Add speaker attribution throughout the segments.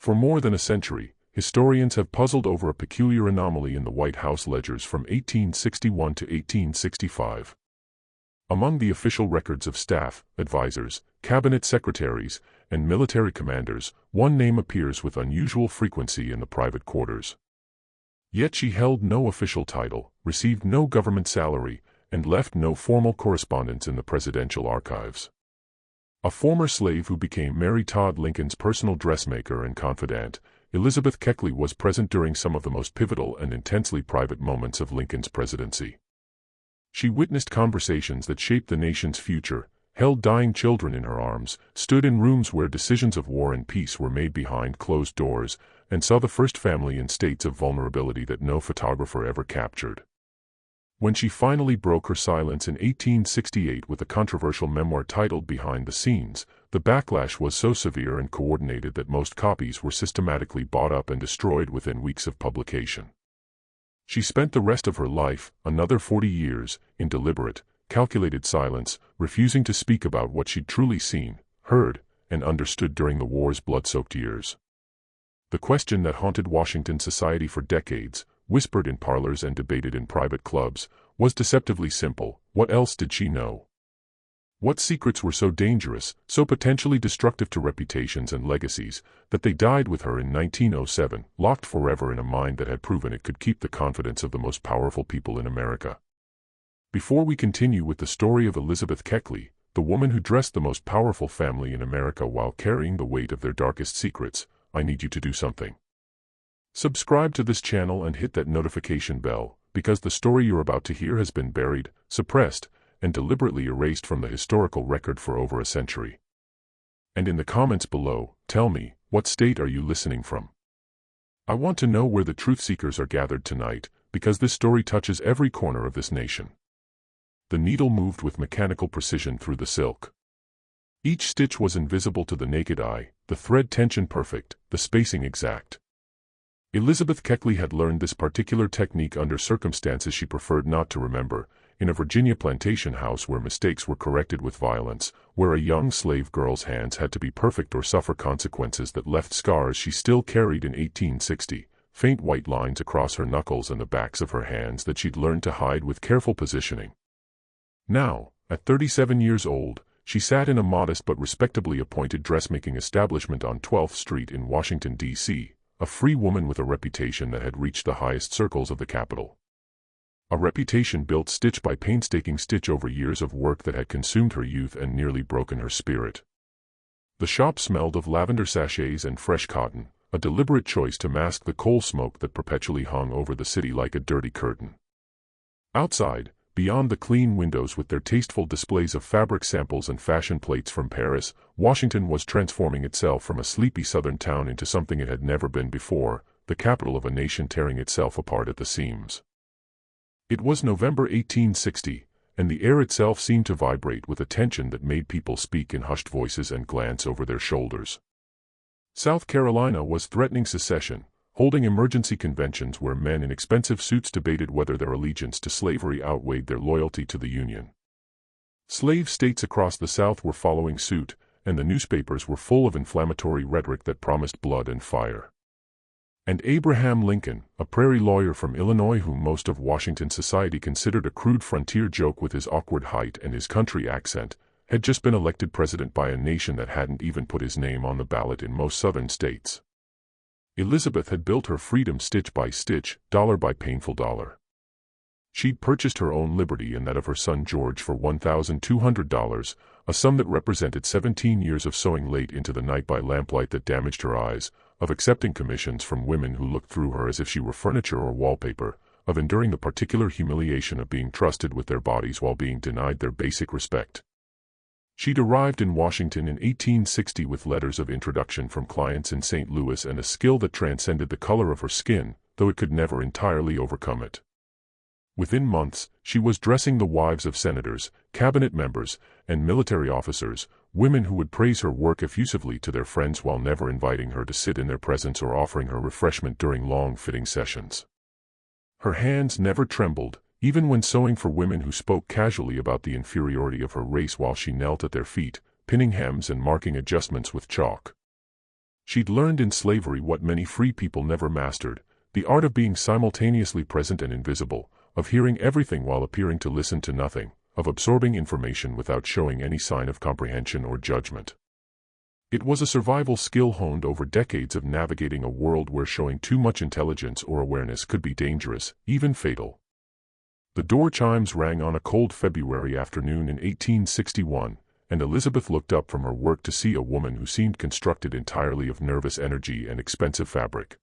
Speaker 1: For more than a century, historians have puzzled over a peculiar anomaly in the White House ledgers from 1861 to 1865. Among the official records of staff, advisors, cabinet secretaries, and military commanders, one name appears with unusual frequency in the private quarters. Yet she held no official title, received no government salary, and left no formal correspondence in the presidential archives. A former slave who became Mary Todd Lincoln's personal dressmaker and confidante, Elizabeth Keckley was present during some of the most pivotal and intensely private moments of Lincoln's presidency. She witnessed conversations that shaped the nation's future, held dying children in her arms, stood in rooms where decisions of war and peace were made behind closed doors, and saw the first family in states of vulnerability that no photographer ever captured. When she finally broke her silence in 1868 with a controversial memoir titled Behind the Scenes, the backlash was so severe and coordinated that most copies were systematically bought up and destroyed within weeks of publication. She spent the rest of her life, another 40 years, in deliberate, calculated silence, refusing to speak about what she'd truly seen, heard, and understood during the war's blood-soaked years. The question that haunted Washington society for decades, whispered in parlors and debated in private clubs, was deceptively simple: what else did she know? What secrets were so dangerous, so potentially destructive to reputations and legacies, that they died with her in 1907, locked forever in a mind that had proven it could keep the confidence of the most powerful people in America? Before we continue with the story of Elizabeth Keckley, the woman who dressed the most powerful family in America while carrying the weight of their darkest secrets, I need you to do something. Subscribe to this channel and hit that notification bell, because the story you're about to hear has been buried, suppressed, and deliberately erased from the historical record for over a century. And in the comments below, tell me, what state are you listening from? I want to know where the truth seekers are gathered tonight, because this story touches every corner of this nation. The needle moved with mechanical precision through the silk. Each stitch was invisible to the naked eye, the thread tension perfect, the spacing exact. Elizabeth Keckley had learned this particular technique under circumstances she preferred not to remember, in a Virginia plantation house where mistakes were corrected with violence, where a young slave girl's hands had to be perfect or suffer consequences that left scars she still carried in 1860, faint white lines across her knuckles and the backs of her hands that she'd learned to hide with careful positioning. Now, at 37 years old, she sat in a modest but respectably appointed dressmaking establishment on 12th Street in Washington, D.C., a free woman with a reputation that had reached the highest circles of the capital. A reputation built stitch by painstaking stitch over years of work that had consumed her youth and nearly broken her spirit. The shop smelled of lavender sachets and fresh cotton, a deliberate choice to mask the coal smoke that perpetually hung over the city like a dirty curtain. Outside, beyond the clean windows with their tasteful displays of fabric samples and fashion plates from Paris, Washington was transforming itself from a sleepy southern town into something it had never been before, the capital of a nation tearing itself apart at the seams. It was November 1860, and the air itself seemed to vibrate with a tension that made people speak in hushed voices and glance over their shoulders. South Carolina was threatening secession, holding emergency conventions where men in expensive suits debated whether their allegiance to slavery outweighed their loyalty to the Union. Slave states across the South were following suit, and the newspapers were full of inflammatory rhetoric that promised blood and fire. And Abraham Lincoln, a prairie lawyer from Illinois whom most of Washington society considered a crude frontier joke with his awkward height and his country accent, had just been elected president by a nation that hadn't even put his name on the ballot in most southern states. Elizabeth had built her freedom stitch by stitch, dollar by painful dollar. She'd purchased her own liberty and that of her son George for $1,200, a sum that represented 17 years of sewing late into the night by lamplight that damaged her eyes, of accepting commissions from women who looked through her as if she were furniture or wallpaper, of enduring the particular humiliation of being trusted with their bodies while being denied their basic respect. She'd arrived in Washington in 1860 with letters of introduction from clients in St. Louis and a skill that transcended the color of her skin, though it could never entirely overcome it. Within months, she was dressing the wives of senators, cabinet members, and military officers, women who would praise her work effusively to their friends while never inviting her to sit in their presence or offering her refreshment during long fitting sessions. Her hands never trembled, even when sewing for women who spoke casually about the inferiority of her race while she knelt at their feet, pinning hems and marking adjustments with chalk. She'd learned in slavery what many free people never mastered, the art of being simultaneously present and invisible, of hearing everything while appearing to listen to nothing, of absorbing information without showing any sign of comprehension or judgment. It was a survival skill honed over decades of navigating a world where showing too much intelligence or awareness could be dangerous, even fatal. The door chimes rang on a cold February afternoon in 1861, and Elizabeth looked up from her work to see a woman who seemed constructed entirely of nervous energy and expensive fabric.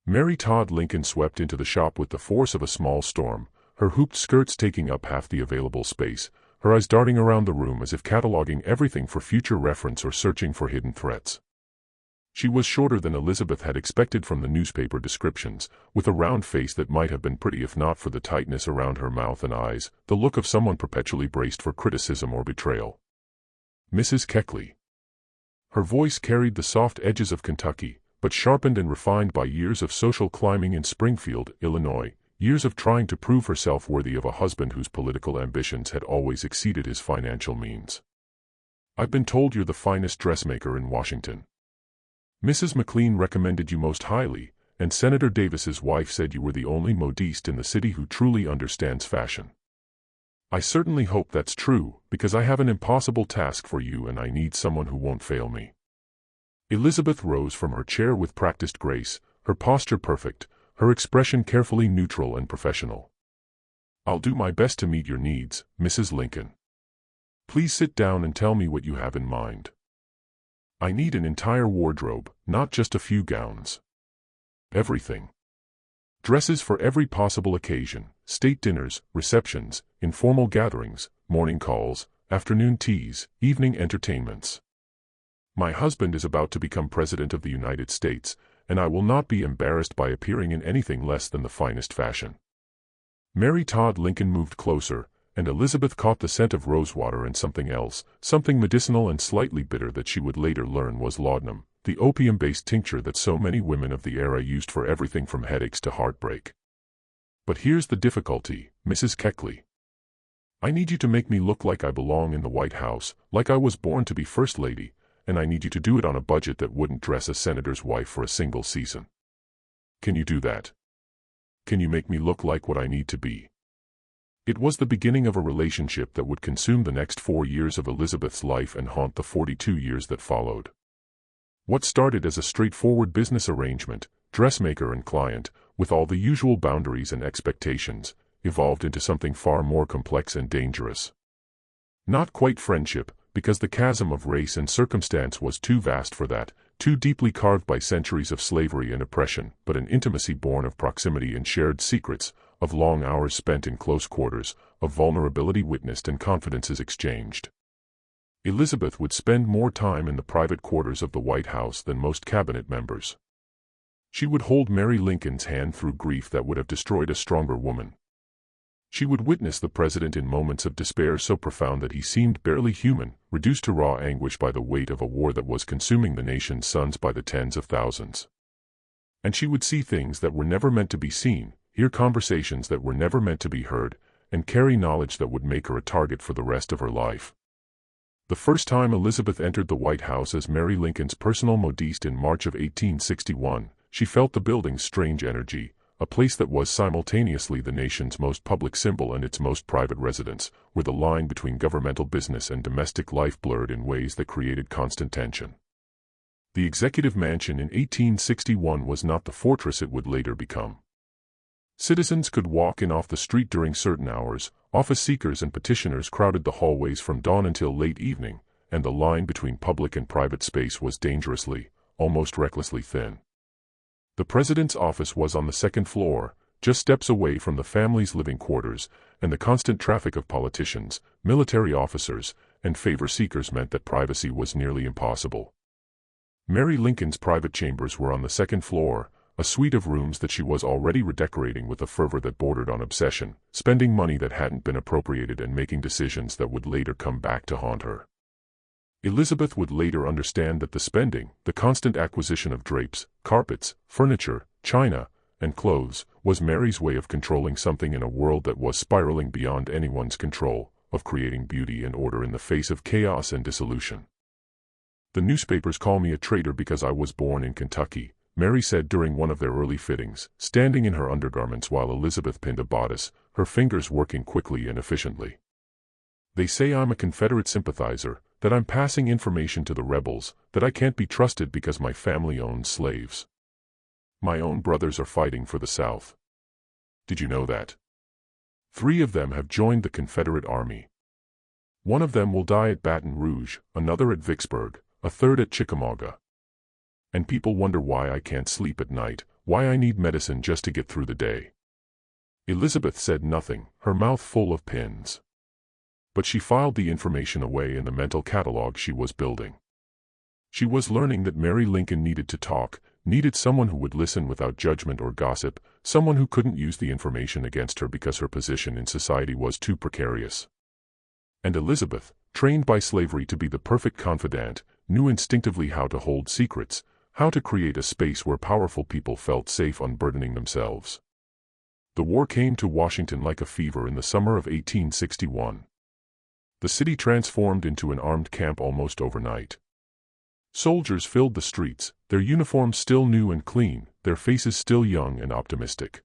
Speaker 1: Mary Todd Lincoln swept into the shop with the force of a small storm, her hooped skirts taking up half the available space, her eyes darting around the room as if cataloging everything for future reference or searching for hidden threats. She was shorter than Elizabeth had expected from the newspaper descriptions, with a round face that might have been pretty if not for the tightness around her mouth and eyes, the look of someone perpetually braced for criticism or betrayal. Mrs. Keckley. Her voice carried the soft edges of Kentucky, but sharpened and refined by years of social climbing in Springfield, Illinois, years of trying to prove herself worthy of a husband whose political ambitions had always exceeded his financial means. "I've been told you're the finest dressmaker in Washington. Mrs. McLean recommended you most highly, and Senator Davis's wife said you were the only modiste in the city who truly understands fashion. I certainly hope that's true, because I have an impossible task for you and I need someone who won't fail me." Elizabeth rose from her chair with practiced grace, her posture perfect, her expression carefully neutral and professional. "I'll do my best to meet your needs, Mrs. Lincoln. Please sit down and tell me what you have in mind." "I need an entire wardrobe, not just a few gowns. Everything. Dresses for every possible occasion, state dinners, receptions, informal gatherings, morning calls, afternoon teas, evening entertainments. My husband is about to become President of the United States, and I will not be embarrassed by appearing in anything less than the finest fashion." Mary Todd Lincoln moved closer, and Elizabeth caught the scent of rosewater and something else, something medicinal and slightly bitter that she would later learn was laudanum, the opium-based tincture that so many women of the era used for everything from headaches to heartbreak. "But here's the difficulty, Mrs. Keckley. I need you to make me look like I belong in the White House, like I was born to be First Lady, and I need you to do it on a budget that wouldn't dress a senator's wife for a single season. Can you do that? Can you make me look like what I need to be?" It was the beginning of a relationship that would consume the next 4 years of Elizabeth's life and haunt the 42 years that followed. What started as a straightforward business arrangement, dressmaker and client, with all the usual boundaries and expectations, evolved into something far more complex and dangerous. Not quite friendship, because the chasm of race and circumstance was too vast for that, too deeply carved by centuries of slavery and oppression, but an intimacy born of proximity and shared secrets, of long hours spent in close quarters, of vulnerability witnessed and confidences exchanged. Elizabeth would spend more time in the private quarters of the White House than most cabinet members. She would hold Mary Lincoln's hand through grief that would have destroyed a stronger woman. She would witness the president in moments of despair so profound that he seemed barely human, reduced to raw anguish by the weight of a war that was consuming the nation's sons by the tens of thousands. And she would see things that were never meant to be seen, hear conversations that were never meant to be heard, and carry knowledge that would make her a target for the rest of her life. The first time Elizabeth entered the White House as Mary Lincoln's personal modiste in March of 1861, she felt the building's strange energy, a place that was simultaneously the nation's most public symbol and its most private residence, where the line between governmental business and domestic life blurred in ways that created constant tension. The executive mansion in 1861 was not the fortress it would later become. Citizens could walk in off the street during certain hours, office seekers and petitioners crowded the hallways from dawn until late evening, and the line between public and private space was dangerously, almost recklessly thin. The president's office was on the second floor, just steps away from the family's living quarters, and the constant traffic of politicians, military officers, and favor seekers meant that privacy was nearly impossible. Mary Lincoln's private chambers were on the second floor, a suite of rooms that she was already redecorating with a fervor that bordered on obsession, spending money that hadn't been appropriated and making decisions that would later come back to haunt her. Elizabeth would later understand that the spending, the constant acquisition of drapes, carpets, furniture, china, and clothes, was Mary's way of controlling something in a world that was spiraling beyond anyone's control, of creating beauty and order in the face of chaos and dissolution. The newspapers call me a traitor because I was born in Kentucky, Mary said during one of their early fittings, standing in her undergarments while Elizabeth pinned a bodice, her fingers working quickly and efficiently. They say I'm a Confederate sympathizer, that I'm passing information to the rebels, that I can't be trusted because my family owns slaves. My own brothers are fighting for the South. Did you know that? 3 of them have joined the Confederate Army. One of them will die at Baton Rouge, another at Vicksburg, a third at Chickamauga. And people wonder why I can't sleep at night, why I need medicine just to get through the day. Elizabeth said nothing, her mouth full of pins. But she filed the information away in the mental catalog she was building. She was learning that Mary Lincoln needed to talk, needed someone who would listen without judgment or gossip, someone who couldn't use the information against her because her position in society was too precarious. And Elizabeth, trained by slavery to be the perfect confidante, knew instinctively how to hold secrets, how to create a space where powerful people felt safe unburdening themselves. The war came to Washington like a fever in the summer of 1861. The city transformed into an armed camp almost overnight. Soldiers filled the streets, their uniforms still new and clean, their faces still young and optimistic.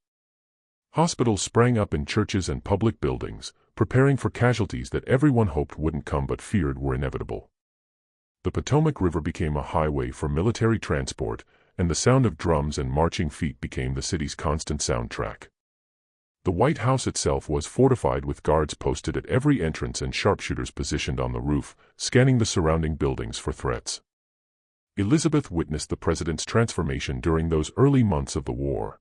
Speaker 1: Hospitals sprang up in churches and public buildings, preparing for casualties that everyone hoped wouldn't come but feared were inevitable. The Potomac River became a highway for military transport, and the sound of drums and marching feet became the city's constant soundtrack. The White House itself was fortified with guards posted at every entrance and sharpshooters positioned on the roof, scanning the surrounding buildings for threats. Elizabeth witnessed the president's transformation during those early months of the war.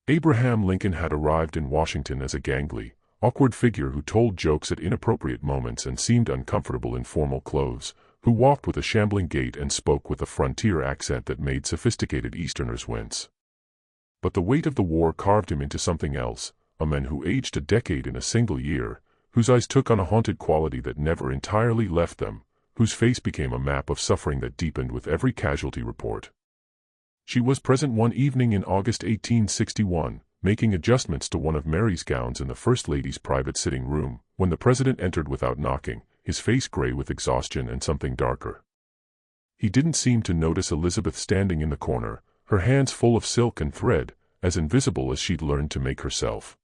Speaker 1: Abraham Lincoln had arrived in Washington as a gangly, awkward figure who told jokes at inappropriate moments and seemed uncomfortable in formal clothes, who walked with a shambling gait and spoke with a frontier accent that made sophisticated Easterners wince. But the weight of the war carved him into something else, a man who aged a decade in a single year, whose eyes took on a haunted quality that never entirely left them, whose face became a map of suffering that deepened with every casualty report. She was present one evening in August 1861, making adjustments to one of Mary's gowns in the First Lady's private sitting room, when the president entered without knocking, his face gray with exhaustion and something darker. He didn't seem to notice Elizabeth standing in the corner, her hands full of silk and thread, as invisible as she'd learned to make herself.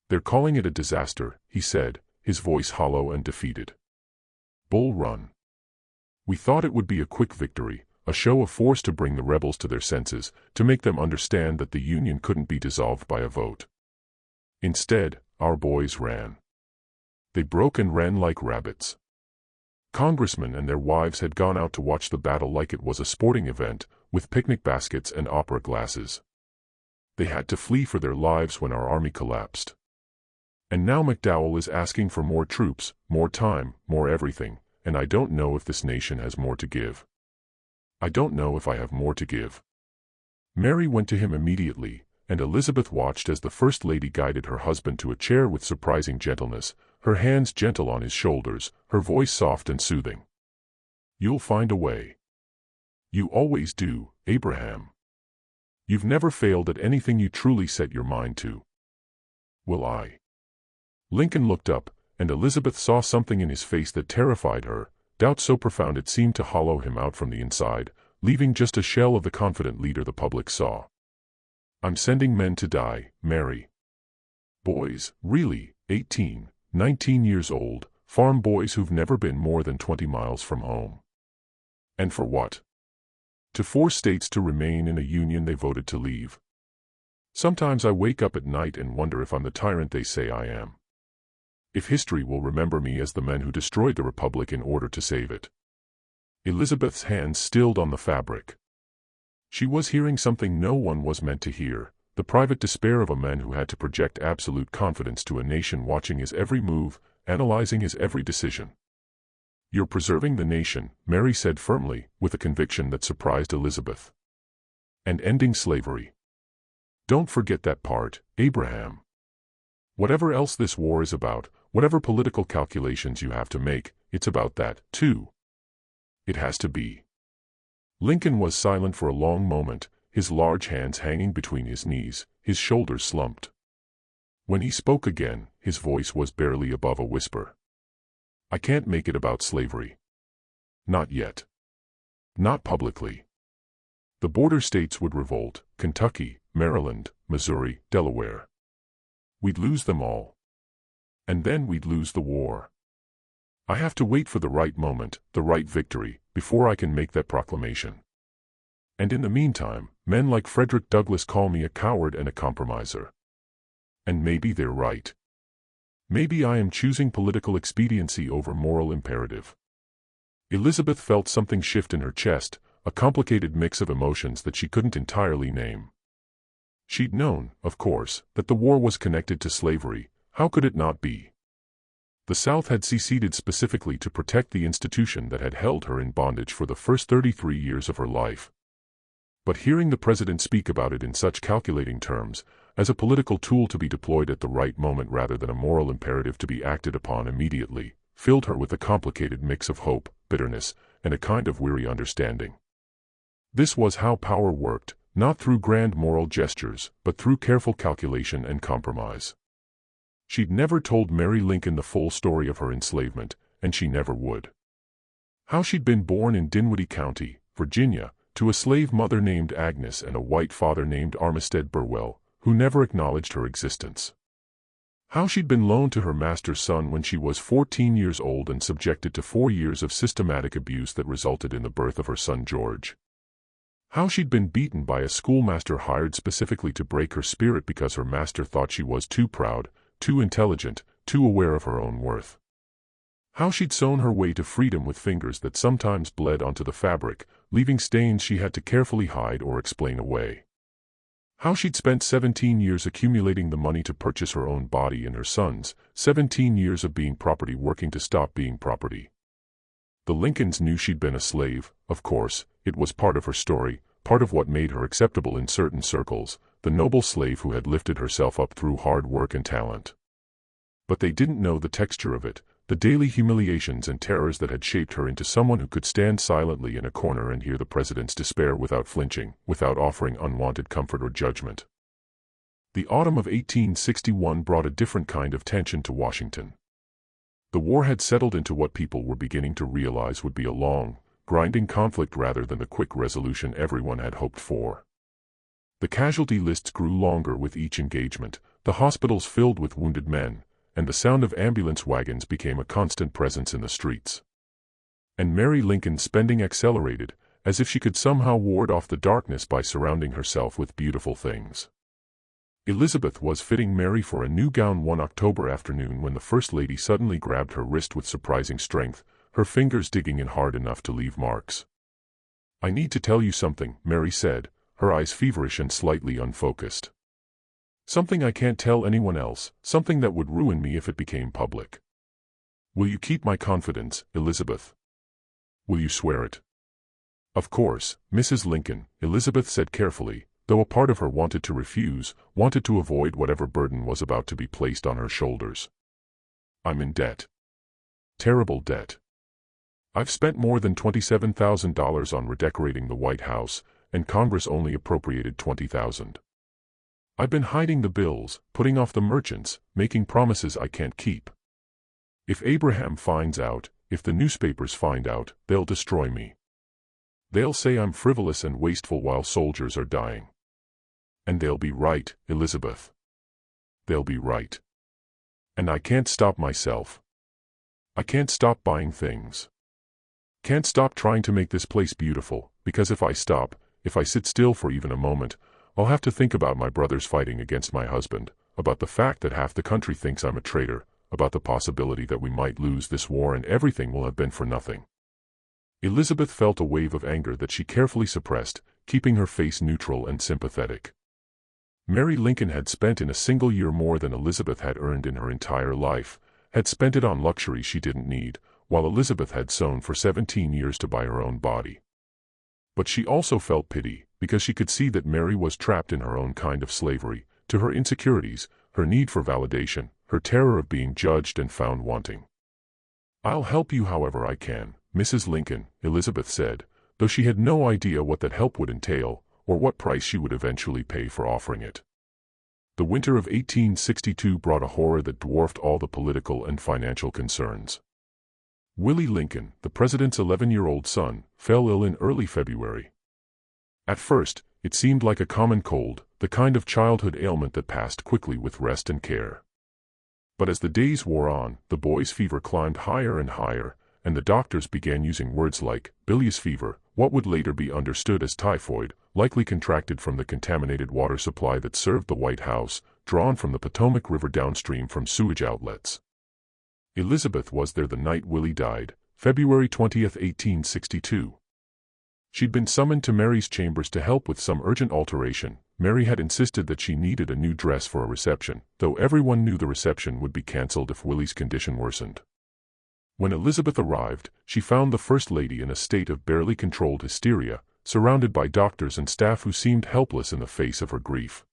Speaker 1: "They're calling it a disaster," he said, his voice hollow and defeated. "Bull Run. We thought it would be a quick victory, a show of force to bring the rebels to their senses, to make them understand that the Union couldn't be dissolved by a vote. Instead, our boys ran. They broke and ran like rabbits. Congressmen and their wives had gone out to watch the battle like it was a sporting event, with picnic baskets and opera glasses. They had to flee for their lives when our army collapsed. And now McDowell is asking for more troops, more time, more everything, and I don't know if this nation has more to give. I don't know if I have more to give." Mary went to him immediately, and Elizabeth watched as the First Lady guided her husband to a chair with surprising gentleness, her hands gentle on his shoulders, her voice soft and soothing. "You'll find a way. You always do, Abraham. You've never failed at anything you truly set your mind to. Will I?" Lincoln looked up, and Elizabeth saw something in his face that terrified her, doubt so profound it seemed to hollow him out from the inside, leaving just a shell of the confident leader the public saw. "I'm sending men to die, Mary. Boys, really, 18, 19 years old, farm boys who've never been more than 20 miles from home. And for what? To force states to remain in a union they voted to leave. Sometimes I wake up at night and wonder if I'm the tyrant they say I am. If history will remember me as the men who destroyed the Republic in order to save it." Elizabeth's hands stilled on the fabric. She was hearing something no one was meant to hear, the private despair of a man who had to project absolute confidence to a nation watching his every move, analyzing his every decision. "You're preserving the nation," Mary said firmly, with a conviction that surprised Elizabeth. "And ending slavery. Don't forget that part, Abraham. Whatever else this war is about, whatever political calculations you have to make, it's about that, too. It has to be." Lincoln was silent for a long moment, his large hands hanging between his knees, his shoulders slumped. When he spoke again, his voice was barely above a whisper. "I can't make it about slavery. Not yet. Not publicly. The border states would revolt: Kentucky, Maryland, Missouri, Delaware. We'd lose them all. And then we'd lose the war. I have to wait for the right moment, the right victory, before I can make that proclamation. And in the meantime, men like Frederick Douglass call me a coward and a compromiser. And maybe they're right. Maybe I am choosing political expediency over moral imperative. Elizabeth felt something shift in her chest, a complicated mix of emotions that she couldn't entirely name. She'd known, of course, that the war was connected to slavery. How could it not be? The South had seceded specifically to protect the institution that had held her in bondage for the first 33 years of her life. But hearing the president speak about it in such calculating terms, as a political tool to be deployed at the right moment rather than a moral imperative to be acted upon immediately, filled her with a complicated mix of hope, bitterness, and a kind of weary understanding. This was how power worked, not through grand moral gestures, but through careful calculation and compromise. She'd never told Mary Lincoln the full story of her enslavement, and she never would. How she'd been born in Dinwiddie County, Virginia, to a slave mother named Agnes and a white father named Armistead Burwell, who never acknowledged her existence. How she'd been loaned to her master's son when she was 14 years old and subjected to 4 years of systematic abuse that resulted in the birth of her son George. How she'd been beaten by a schoolmaster hired specifically to break her spirit because her master thought she was too proud, too intelligent, too aware of her own worth. How she'd sewn her way to freedom with fingers that sometimes bled onto the fabric, leaving stains she had to carefully hide or explain away. How she'd spent 17 years accumulating the money to purchase her own body and her son's, 17 years of being property working to stop being property. The Lincolns knew she'd been a slave, of course. It was part of her story, part of what made her acceptable in certain circles, the noble slave who had lifted herself up through hard work and talent. But they didn't know the texture of it, the daily humiliations and terrors that had shaped her into someone who could stand silently in a corner and hear the president's despair without flinching, without offering unwanted comfort or judgment. The autumn of 1861 brought a different kind of tension to Washington. The war had settled into what people were beginning to realize would be a long, grinding conflict rather than the quick resolution everyone had hoped for. The casualty lists grew longer with each engagement, the hospitals filled with wounded men, and the sound of ambulance wagons became a constant presence in the streets. And Mary Lincoln's spending accelerated, as if she could somehow ward off the darkness by surrounding herself with beautiful things. Elizabeth was fitting Mary for a new gown one October afternoon when the First Lady suddenly grabbed her wrist with surprising strength, her fingers digging in hard enough to leave marks. "I need to tell you something," Mary said, her eyes feverish and slightly unfocused. "Something I can't tell anyone else, something that would ruin me if it became public. Will you keep my confidence, Elizabeth? Will you swear it?" "Of course, Mrs. Lincoln," Elizabeth said carefully, though a part of her wanted to refuse, wanted to avoid whatever burden was about to be placed on her shoulders. "I'm in debt. Terrible debt. I've spent more than $27,000 on redecorating the White House, and Congress only appropriated $20,000. I've been hiding the bills, putting off the merchants, making promises I can't keep. If Abraham finds out, if the newspapers find out, they'll destroy me. They'll say I'm frivolous and wasteful while soldiers are dying. And they'll be right, Elizabeth. They'll be right. And I can't stop myself. I can't stop buying things. Can't stop trying to make this place beautiful, because if I stop, if I sit still for even a moment, I'll have to think about my brothers fighting against my husband, about the fact that half the country thinks I'm a traitor, about the possibility that we might lose this war and everything will have been for nothing." Elizabeth felt a wave of anger that she carefully suppressed, keeping her face neutral and sympathetic. Mary Lincoln had spent in a single year more than Elizabeth had earned in her entire life, had spent it on luxuries she didn't need, while Elizabeth had sewn for 17 years to buy her own body. But she also felt pity, because she could see that Mary was trapped in her own kind of slavery, to her insecurities, her need for validation, her terror of being judged and found wanting. "I'll help you however I can, Mrs. Lincoln," Elizabeth said, though she had no idea what that help would entail, or what price she would eventually pay for offering it. The winter of 1862 brought a horror that dwarfed all the political and financial concerns. Willie Lincoln, the president's 11-year-old son, fell ill in early February. At first, it seemed like a common cold, the kind of childhood ailment that passed quickly with rest and care. But as the days wore on, the boy's fever climbed higher and higher, and the doctors began using words like bilious fever, what would later be understood as typhoid, likely contracted from the contaminated water supply that served the White House, drawn from the Potomac River downstream from sewage outlets. Elizabeth was there the night Willie died, February 20, 1862. She'd been summoned to Mary's chambers to help with some urgent alteration. Mary had insisted that she needed a new dress for a reception, though everyone knew the reception would be cancelled if Willie's condition worsened. When Elizabeth arrived, she found the First Lady in a state of barely controlled hysteria, surrounded by doctors and staff who seemed helpless in the face of her grief.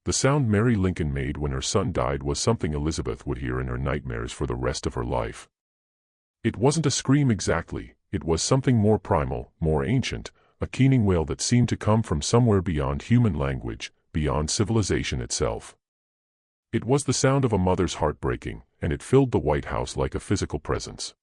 Speaker 1: The sound Mary Lincoln made when her son died was something Elizabeth would hear in her nightmares for the rest of her life. It wasn't a scream exactly, it was something more primal, more ancient, a keening wail that seemed to come from somewhere beyond human language, beyond civilization itself. It was the sound of a mother's heart breaking, and it filled the White House like a physical presence.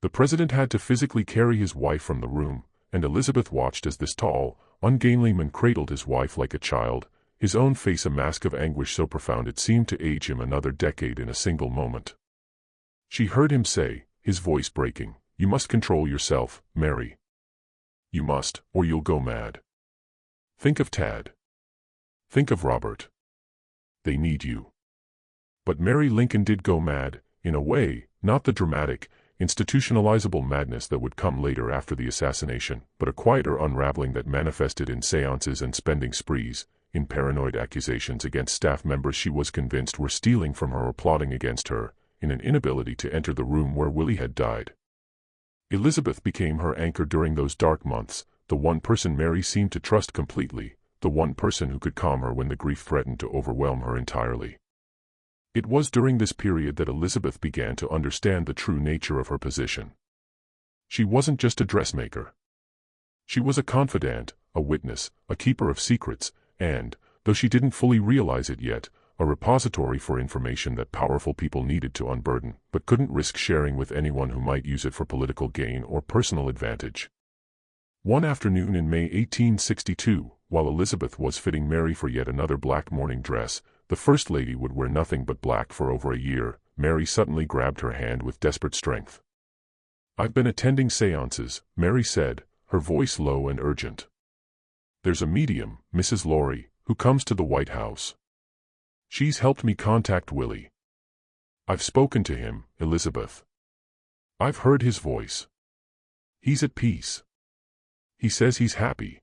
Speaker 1: The president had to physically carry his wife from the room, and Elizabeth watched as this tall, ungainly man cradled his wife like a child, his own face a mask of anguish so profound it seemed to age him another decade in a single moment. She heard him say, his voice breaking, "You must control yourself, Mary. You must, or you'll go mad. Think of Tad. Think of Robert. They need you." But Mary Lincoln did go mad, in a way, not the dramatic, institutionalizable madness that would come later after the assassination, but a quieter unraveling that manifested in seances and spending sprees, in paranoid accusations against staff members she was convinced were stealing from her or plotting against her, in an inability to enter the room where Willie had died. Elizabeth became her anchor during those dark months, the one person Mary seemed to trust completely, the one person who could calm her when the grief threatened to overwhelm her entirely. It was during this period that Elizabeth began to understand the true nature of her position. She wasn't just a dressmaker. She was a confidante, a witness, a keeper of secrets, and, though she didn't fully realize it yet, a repository for information that powerful people needed to unburden, but couldn't risk sharing with anyone who might use it for political gain or personal advantage. One afternoon in May 1862, while Elizabeth was fitting Mary for yet another black morning dress, the First Lady would wear nothing but black for over a year, Mary suddenly grabbed her hand with desperate strength. "I've been attending seances," Mary said, her voice low and urgent. "There's a medium, Mrs. Laurie, who comes to the White House. She's helped me contact Willie. I've spoken to him, Elizabeth. I've heard his voice. He's at peace. He says he's happy.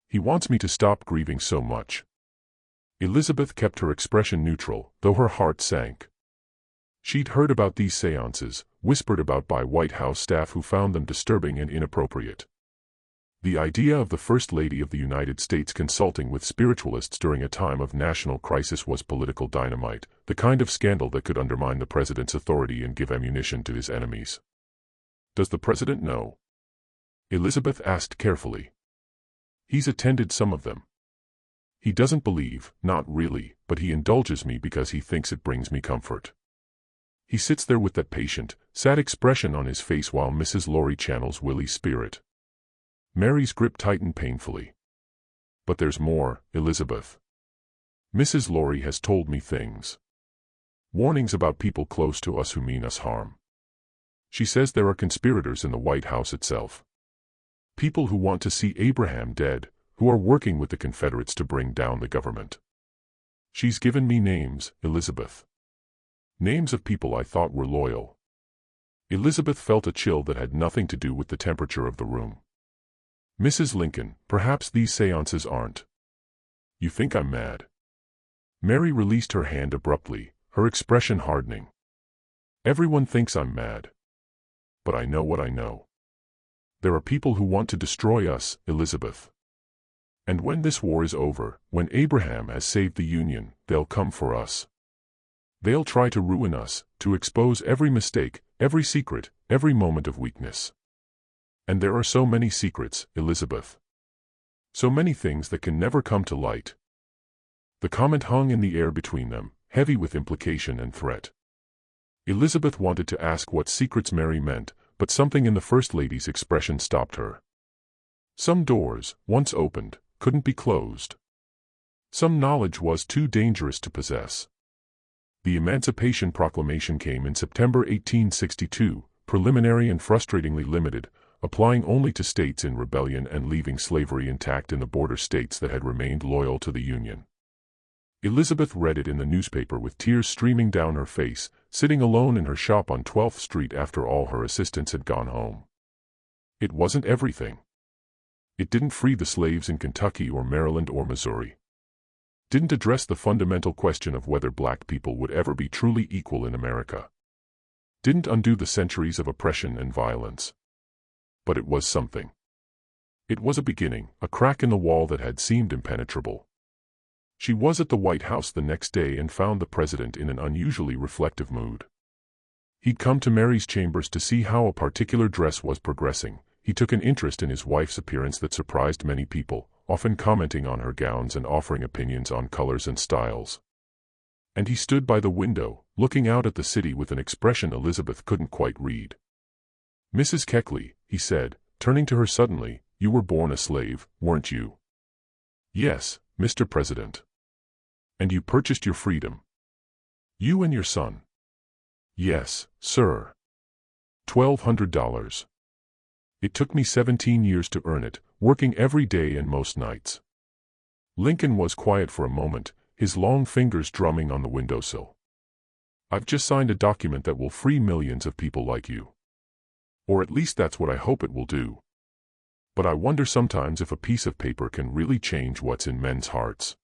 Speaker 1: He wants me to stop grieving so much." Elizabeth kept her expression neutral, though her heart sank. She'd heard about these seances, whispered about by White House staff who found them disturbing and inappropriate. The idea of the First Lady of the United States consulting with spiritualists during a time of national crisis was political dynamite, the kind of scandal that could undermine the president's authority and give ammunition to his enemies. "Does the president know?" Elizabeth asked carefully. "He's attended some of them. He doesn't believe, not really, but he indulges me because he thinks it brings me comfort. He sits there with that patient, sad expression on his face while Mrs. Laurie channels Willie's spirit." Mary's grip tightened painfully. "But there's more, Elizabeth. Mrs. Laurie has told me things. Warnings about people close to us who mean us harm. She says there are conspirators in the White House itself. People who want to see Abraham dead, who are working with the Confederates to bring down the government. She's given me names, Elizabeth. Names of people I thought were loyal." Elizabeth felt a chill that had nothing to do with the temperature of the room. "Mrs. Lincoln, perhaps these seances aren't. You think I'm mad?" Mary released her hand abruptly, her expression hardening. "Everyone thinks I'm mad. But I know what I know. There are people who want to destroy us, Elizabeth. And when this war is over, when Abraham has saved the Union, they'll come for us. They'll try to ruin us, to expose every mistake, every secret, every moment of weakness. And there are so many secrets, Elizabeth. So many things that can never come to light." The comment hung in the air between them, heavy with implication and threat. Elizabeth wanted to ask what secrets Mary meant, but something in the First Lady's expression stopped her. Some doors, once opened, couldn't be closed. Some knowledge was too dangerous to possess. The Emancipation Proclamation came in September 1862, preliminary and frustratingly limited, applying only to states in rebellion and leaving slavery intact in the border states that had remained loyal to the Union. Elizabeth read it in the newspaper with tears streaming down her face, sitting alone in her shop on 12th Street after all her assistants had gone home. It wasn't everything. It didn't free the slaves in Kentucky or Maryland or Missouri. Didn't address the fundamental question of whether black people would ever be truly equal in America. Didn't undo the centuries of oppression and violence. But it was something. It was a beginning, a crack in the wall that had seemed impenetrable. She was at the White House the next day and found the president in an unusually reflective mood. He'd come to Mary's chambers to see how a particular dress was progressing. He took an interest in his wife's appearance that surprised many people, often commenting on her gowns and offering opinions on colors and styles. And he stood by the window, looking out at the city with an expression Elizabeth couldn't quite read. "Mrs. Keckley," he said, turning to her suddenly, "you were born a slave, weren't you?" "Yes, Mr. President." "And you purchased your freedom?" "You and your son?" "Yes, sir." $1,200. "It took me 17 years to earn it, working every day and most nights." Lincoln was quiet for a moment, his long fingers drumming on the windowsill. "I've just signed a document that will free millions of people like you. Or at least that's what I hope it will do. But I wonder sometimes if a piece of paper can really change what's in men's hearts.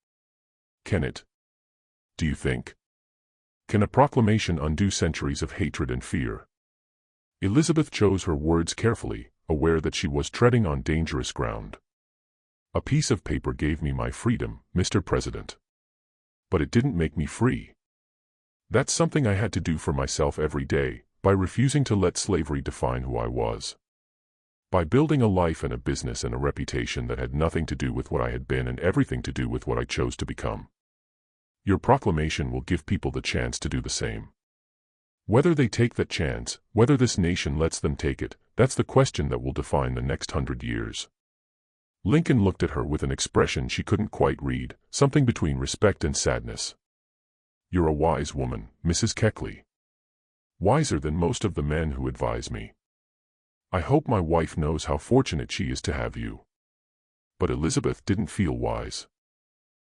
Speaker 1: Can it? Do you think? Can a proclamation undo centuries of hatred and fear?" Elizabeth chose her words carefully, aware that she was treading on dangerous ground. "A piece of paper gave me my freedom, Mr. President. But it didn't make me free. That's something I had to do for myself every day, by refusing to let slavery define who I was. By building a life and a business and a reputation that had nothing to do with what I had been and everything to do with what I chose to become. Your proclamation will give people the chance to do the same. Whether they take that chance, whether this nation lets them take it, that's the question that will define the next 100 years." Lincoln looked at her with an expression she couldn't quite read, something between respect and sadness. "You're a wise woman, Mrs. Keckley. Wiser than most of the men who advise me. I hope my wife knows how fortunate she is to have you." But Elizabeth didn't feel wise.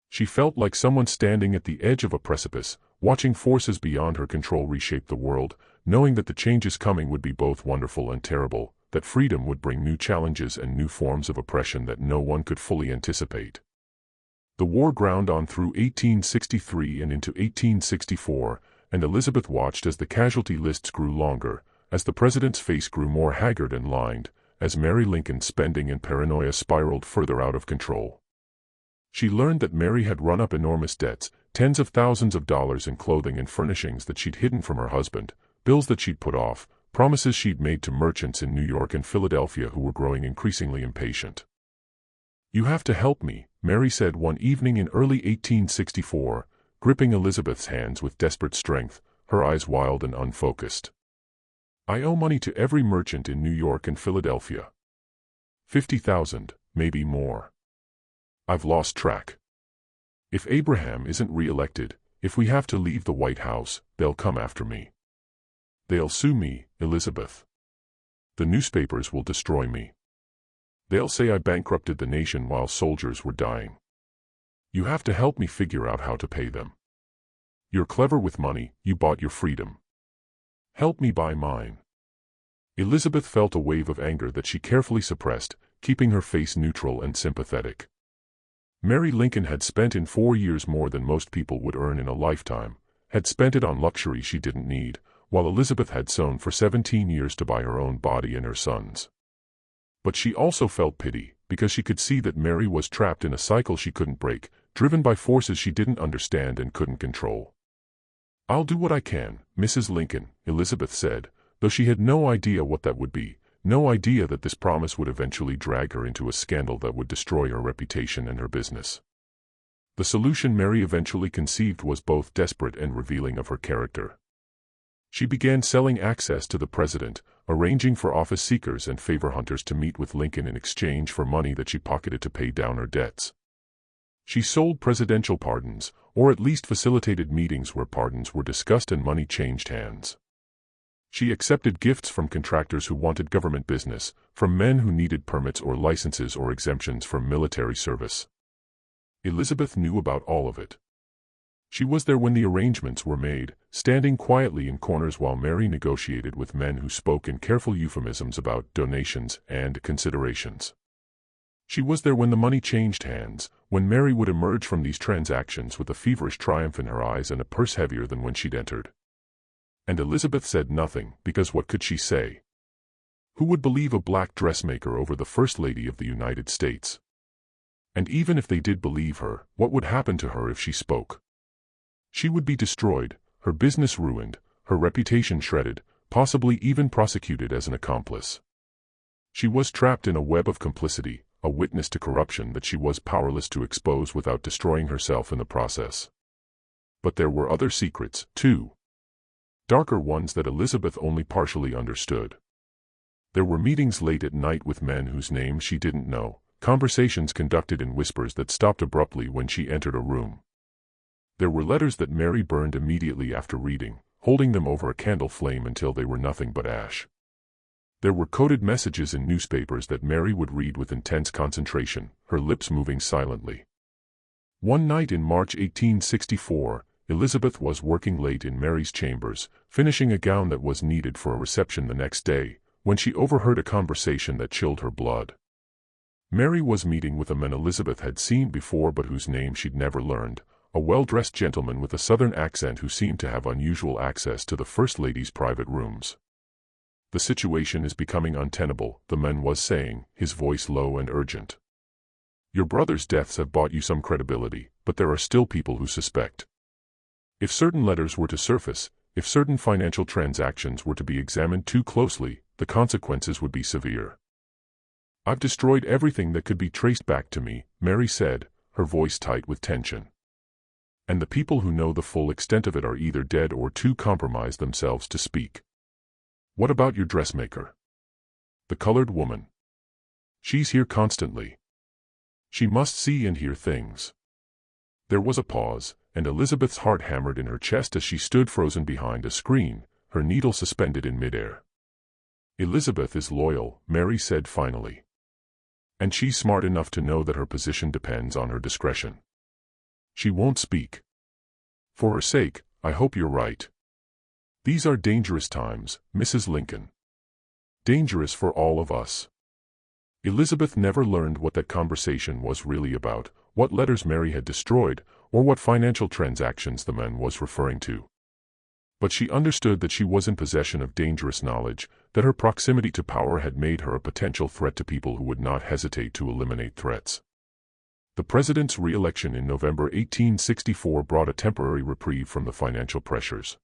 Speaker 1: She felt like someone standing at the edge of a precipice, watching forces beyond her control reshape the world, knowing that the changes coming would be both wonderful and terrible, that freedom would bring new challenges and new forms of oppression that no one could fully anticipate. The war ground on through 1863 and into 1864, and Elizabeth watched as the casualty lists grew longer, as the president's face grew more haggard and lined, as Mary Lincoln's spending and paranoia spiraled further out of control. She learned that Mary had run up enormous debts, tens of thousands of dollars in clothing and furnishings that she'd hidden from her husband, bills that she'd put off, promises she'd made to merchants in New York and Philadelphia who were growing increasingly impatient. "You have to help me," Mary said one evening in early 1864, gripping Elizabeth's hands with desperate strength, her eyes wild and unfocused. "I owe money to every merchant in New York and Philadelphia. 50,000, maybe more. I've lost track. If Abraham isn't re-elected, if we have to leave the White House, they'll come after me. They'll sue me, Elizabeth. The newspapers will destroy me. They'll say I bankrupted the nation while soldiers were dying. You have to help me figure out how to pay them. You're clever with money, you bought your freedom. Help me buy mine." Elizabeth felt a wave of anger that she carefully suppressed, keeping her face neutral and sympathetic. Mary Lincoln had spent in 4 years more than most people would earn in a lifetime, had spent it on luxury she didn't need, while Elizabeth had sewn for 17 years to buy her own body and her son's. But she also felt pity, because she could see that Mary was trapped in a cycle she couldn't break, driven by forces she didn't understand and couldn't control. "I'll do what I can, Mrs. Lincoln," Elizabeth said, though she had no idea what that would be, no idea that this promise would eventually drag her into a scandal that would destroy her reputation and her business. The solution Mary eventually conceived was both desperate and revealing of her character. She began selling access to the president, arranging for office seekers and favor hunters to meet with Lincoln in exchange for money that she pocketed to pay down her debts. She sold presidential pardons, or at least facilitated meetings where pardons were discussed and money changed hands. She accepted gifts from contractors who wanted government business, from men who needed permits or licenses or exemptions from military service. Elizabeth knew about all of it. She was there when the arrangements were made, standing quietly in corners while Mary negotiated with men who spoke in careful euphemisms about donations and considerations. She was there when the money changed hands, when Mary would emerge from these transactions with a feverish triumph in her eyes and a purse heavier than when she'd entered. And Elizabeth said nothing, because what could she say? Who would believe a black dressmaker over the First Lady of the United States? And even if they did believe her, what would happen to her if she spoke? She would be destroyed, her business ruined, her reputation shredded, possibly even prosecuted as an accomplice. She was trapped in a web of complicity, a witness to corruption that she was powerless to expose without destroying herself in the process. But there were other secrets, too. Darker ones that Elizabeth only partially understood. There were meetings late at night with men whose names she didn't know, conversations conducted in whispers that stopped abruptly when she entered a room. There were letters that Mary burned immediately after reading, holding them over a candle flame until they were nothing but ash. There were coded messages in newspapers that Mary would read with intense concentration, her lips moving silently. One night in March 1864, Elizabeth was working late in Mary's chambers, finishing a gown that was needed for a reception the next day, when she overheard a conversation that chilled her blood. Mary was meeting with a man Elizabeth had seen before but whose name she'd never learned, a well-dressed gentleman with a southern accent who seemed to have unusual access to the First Lady's private rooms. "The situation is becoming untenable," the man was saying, his voice low and urgent. "Your brother's deaths have bought you some credibility, but there are still people who suspect. If certain letters were to surface, if certain financial transactions were to be examined too closely, the consequences would be severe. I've destroyed everything that could be traced back to me," Mary said, her voice tight with tension. "And the people who know the full extent of it are either dead or too compromised themselves to speak. What about your dressmaker? The colored woman. She's here constantly. She must see and hear things." There was a pause, and Elizabeth's heart hammered in her chest as she stood frozen behind a screen, her needle suspended in midair. "Elizabeth is loyal," Mary said finally. "And she's smart enough to know that her position depends on her discretion. She won't speak. For her sake, I hope you're right. These are dangerous times, Mrs. Lincoln. Dangerous for all of us." Elizabeth never learned what that conversation was really about, what letters Mary had destroyed, or what financial transactions the man was referring to. But she understood that she was in possession of dangerous knowledge, that her proximity to power had made her a potential threat to people who would not hesitate to eliminate threats. The president's re-election in November 1864 brought a temporary reprieve from the financial pressures.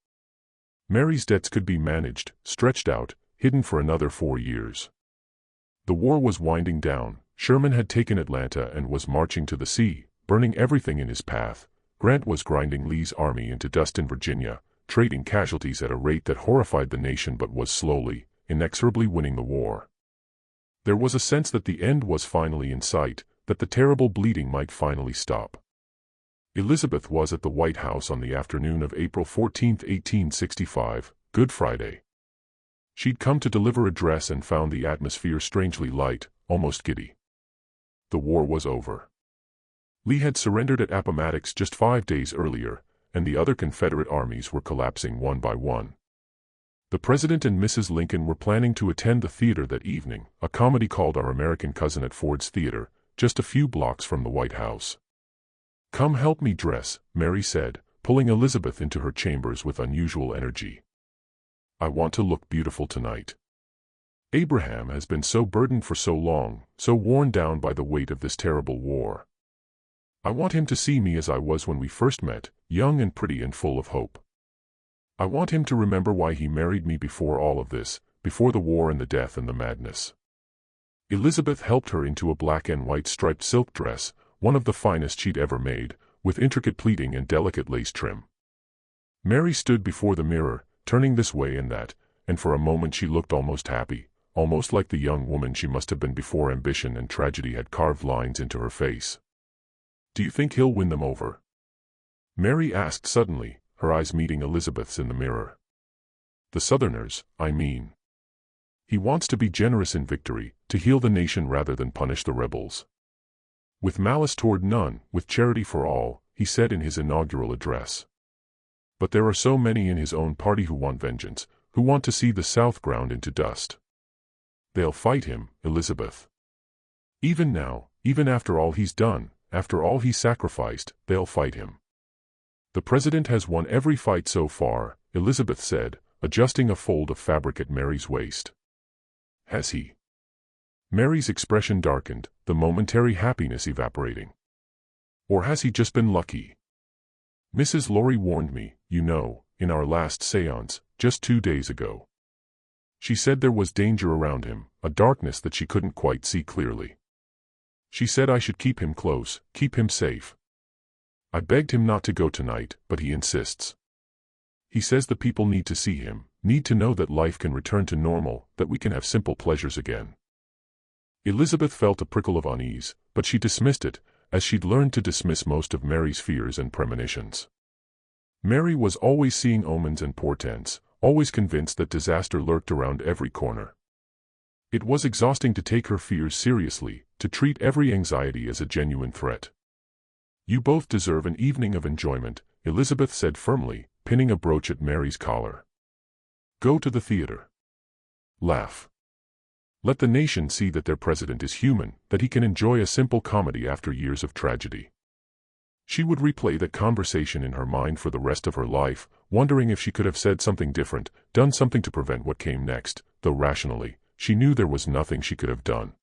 Speaker 1: Mary's debts could be managed, stretched out, hidden for another 4 years. The war was winding down. Sherman had taken Atlanta and was marching to the sea, burning everything in his path. Grant was grinding Lee's army into dust in Virginia, trading casualties at a rate that horrified the nation but was slowly, inexorably winning the war. There was a sense that the end was finally in sight, that the terrible bleeding might finally stop. Elizabeth was at the White House on the afternoon of April 14, 1865, Good Friday. She'd come to deliver a address and found the atmosphere strangely light, almost giddy. The war was over. Lee had surrendered at Appomattox just 5 days earlier, and the other Confederate armies were collapsing one by one. The President and Mrs. Lincoln were planning to attend the theater that evening, a comedy called Our American Cousin at Ford's Theater, just a few blocks from the White House. "Come help me dress," Mary said, pulling Elizabeth into her chambers with unusual energy. "I want to look beautiful tonight. Abraham has been so burdened for so long, so worn down by the weight of this terrible war. I want him to see me as I was when we first met, young and pretty and full of hope. I want him to remember why he married me before all of this, before the war and the death and the madness." Elizabeth helped her into a black and white striped silk dress, one of the finest she'd ever made, with intricate pleating and delicate lace trim. Mary stood before the mirror, turning this way and that, and for a moment she looked almost happy, almost like the young woman she must have been before ambition and tragedy had carved lines into her face. "Do you think he'll win them over?" Mary asked suddenly, her eyes meeting Elizabeth's in the mirror. "The Southerners, I mean. He wants to be generous in victory, to heal the nation rather than punish the rebels. With malice toward none, with charity for all," he said in his inaugural address. "But there are so many in his own party who want vengeance, who want to see the South ground into dust. They'll fight him, Elizabeth. Even now, even after all he's done, after all he's sacrificed, they'll fight him." "The president has won every fight so far," Elizabeth said, adjusting a fold of fabric at Mary's waist. "Has he?" Mary's expression darkened, the momentary happiness evaporating. "Or has he just been lucky? Mrs. Laurie warned me, you know, in our last séance, just 2 days ago. She said there was danger around him, a darkness that she couldn't quite see clearly. She said I should keep him close, keep him safe. I begged him not to go tonight, but he insists. He says the people need to see him, need to know that life can return to normal, that we can have simple pleasures again." Elizabeth felt a prickle of unease, but she dismissed it, as she'd learned to dismiss most of Mary's fears and premonitions. Mary was always seeing omens and portents, always convinced that disaster lurked around every corner. It was exhausting to take her fears seriously, to treat every anxiety as a genuine threat. "You both deserve an evening of enjoyment," Elizabeth said firmly, pinning a brooch at Mary's collar. "Go to the theater. Laugh. Let the nation see that their president is human, that he can enjoy a simple comedy after years of tragedy." She would replay that conversation in her mind for the rest of her life, wondering if she could have said something different, done something to prevent what came next, though rationally, she knew there was nothing she could have done.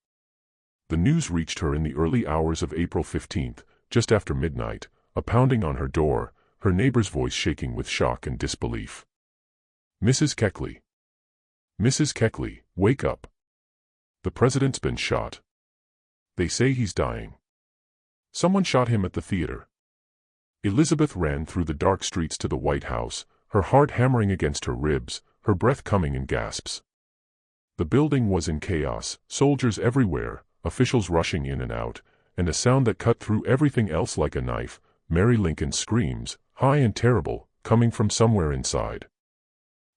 Speaker 1: The news reached her in the early hours of April 15th, just after midnight, a pounding on her door, her neighbor's voice shaking with shock and disbelief. "Mrs. Keckley. Mrs. Keckley, wake up. The president's been shot. They say he's dying. Someone shot him at the theater." Elizabeth ran through the dark streets to the White House, her heart hammering against her ribs, her breath coming in gasps. The building was in chaos, soldiers everywhere, officials rushing in and out, and a sound that cut through everything else like a knife, Mary Lincoln's screams, high and terrible, coming from somewhere inside.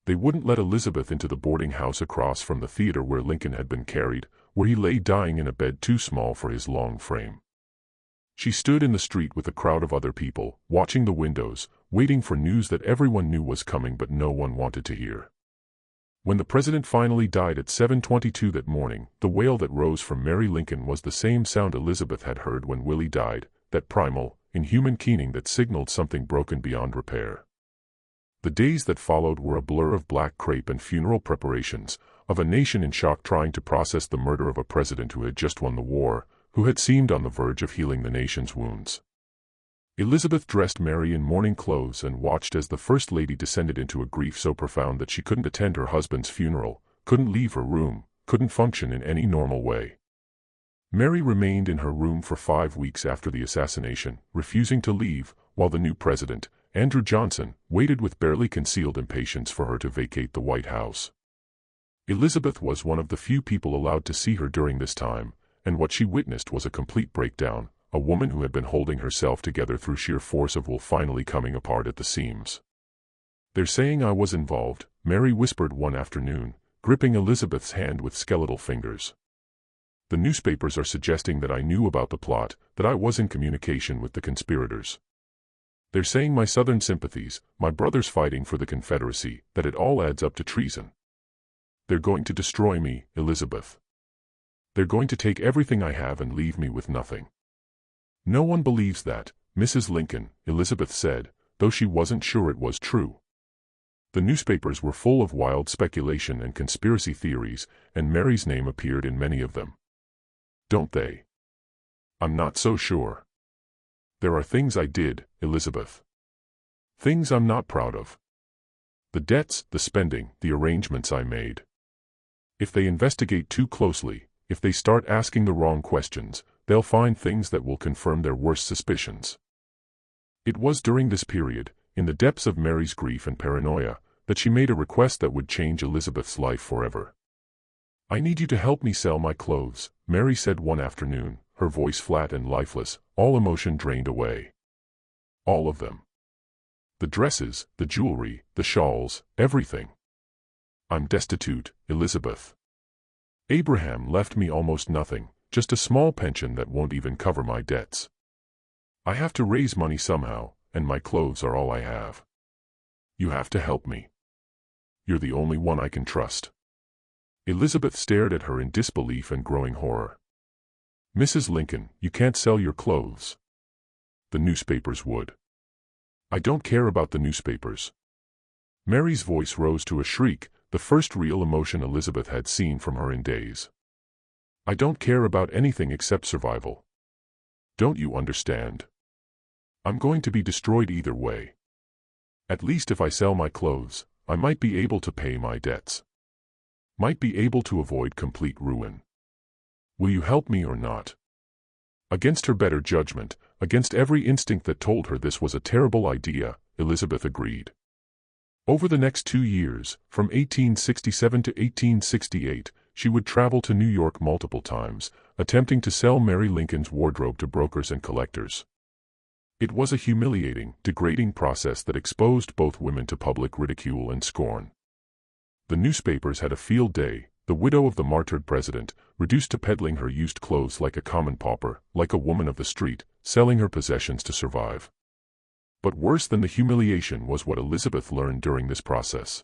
Speaker 1: They wouldn't let Elizabeth into the boarding house across from the theater where Lincoln had been carried, where he lay dying in a bed too small for his long frame. She stood in the street with a crowd of other people, watching the windows, waiting for news that everyone knew was coming but no one wanted to hear. When the president finally died at 7:22 that morning, the wail that rose from Mary Lincoln was the same sound Elizabeth had heard when Willie died, that primal, inhuman keening that signaled something broken beyond repair. The days that followed were a blur of black crepe and funeral preparations, of a nation in shock trying to process the murder of a president who had just won the war, who had seemed on the verge of healing the nation's wounds. Elizabeth dressed Mary in mourning clothes and watched as the First Lady descended into a grief so profound that she couldn't attend her husband's funeral, couldn't leave her room, couldn't function in any normal way. Mary remained in her room for 5 weeks after the assassination, refusing to leave, while the new president, Andrew Johnson, waited with barely concealed impatience for her to vacate the White House. Elizabeth was one of the few people allowed to see her during this time, and what she witnessed was a complete breakdown, a woman who had been holding herself together through sheer force of will finally coming apart at the seams. "They're saying I was involved," Mary whispered one afternoon, gripping Elizabeth's hand with skeletal fingers. "The newspapers are suggesting that I knew about the plot, that I was in communication with the conspirators. They're saying my Southern sympathies, my brothers fighting for the Confederacy, that it all adds up to treason. They're going to destroy me, Elizabeth. They're going to take everything I have and leave me with nothing." "No one believes that, Mrs. Lincoln," Elizabeth said, though she wasn't sure it was true. The newspapers were full of wild speculation and conspiracy theories, and Mary's name appeared in many of them. "Don't they?" "I'm not so sure. There are things I did, Elizabeth. Things I'm not proud of. The debts, the spending, the arrangements I made. If they investigate too closely, if they start asking the wrong questions, they'll find things that will confirm their worst suspicions." It was during this period, in the depths of Mary's grief and paranoia, that she made a request that would change Elizabeth's life forever. "I need you to help me sell my clothes," Mary said one afternoon, her voice flat and lifeless, all emotion drained away. All of them. The dresses, the jewelry, the shawls, everything. "I'm destitute, Elizabeth. Abraham left me almost nothing, just a small pension that won't even cover my debts. I have to raise money somehow, and my clothes are all I have. You have to help me. You're the only one I can trust." Elizabeth stared at her in disbelief and growing horror. "Mrs. Lincoln, you can't sell your clothes. The newspapers would." "I don't care about the newspapers." Mary's voice rose to a shriek, the first real emotion Elizabeth had seen from her in days. "I don't care about anything except survival. Don't you understand? I'm going to be destroyed either way. At least if I sell my clothes, I might be able to pay my debts. Might be able to avoid complete ruin. Will you help me or not?" Against her better judgment, against every instinct that told her this was a terrible idea, Elizabeth agreed. Over the next 2 years, from 1867 to 1868, she would travel to New York multiple times, attempting to sell Mary Lincoln's wardrobe to brokers and collectors. It was a humiliating, degrading process that exposed both women to public ridicule and scorn. The newspapers had a field day, the widow of the martyred president, reduced to peddling her used clothes like a common pauper, like a woman of the street, selling her possessions to survive. But worse than the humiliation was what Elizabeth learned during this process.